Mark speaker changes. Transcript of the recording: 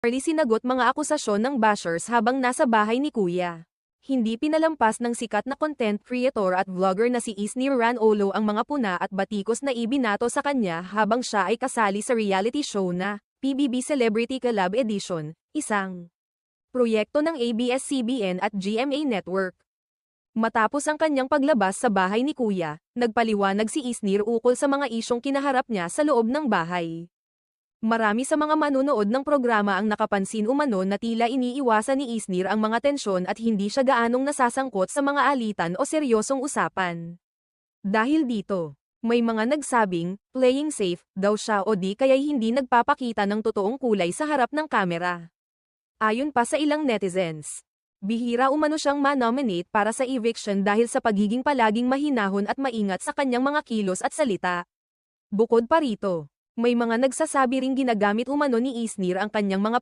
Speaker 1: Charlie sinagot mga akusasyon ng bashers habang nasa bahay ni Kuya. Hindi pinalampas ng sikat na content creator at vlogger na si Isnir Ranolo ang mga puna at batikos na ibinato sa kanya habang siya ay kasali sa reality show na PBB Celebrity Collab Edition, isang proyekto ng ABS-CBN at GMA Network. Matapos ang kanyang paglabas sa bahay ni Kuya, nagpaliwanag si Isnir ukol sa mga isyong kinaharap niya sa loob ng bahay. Marami sa mga manunood ng programa ang nakapansin umano na tila iniiwasan ni Isnir ang mga tensyon at hindi siya gaanong nasasangkot sa mga alitan o seryosong usapan. Dahil dito, may mga nagsabing, playing safe, daw siya o di kaya'y hindi nagpapakita ng totoong kulay sa harap ng kamera. Ayon pa sa ilang netizens, bihira umano siyang ma-nominate para sa eviction dahil sa pagiging palaging mahinahon at maingat sa kanyang mga kilos at salita. Bukod pa rito, may mga nagsasabi ring ginagamit umano ni Isnir ang kanyang mga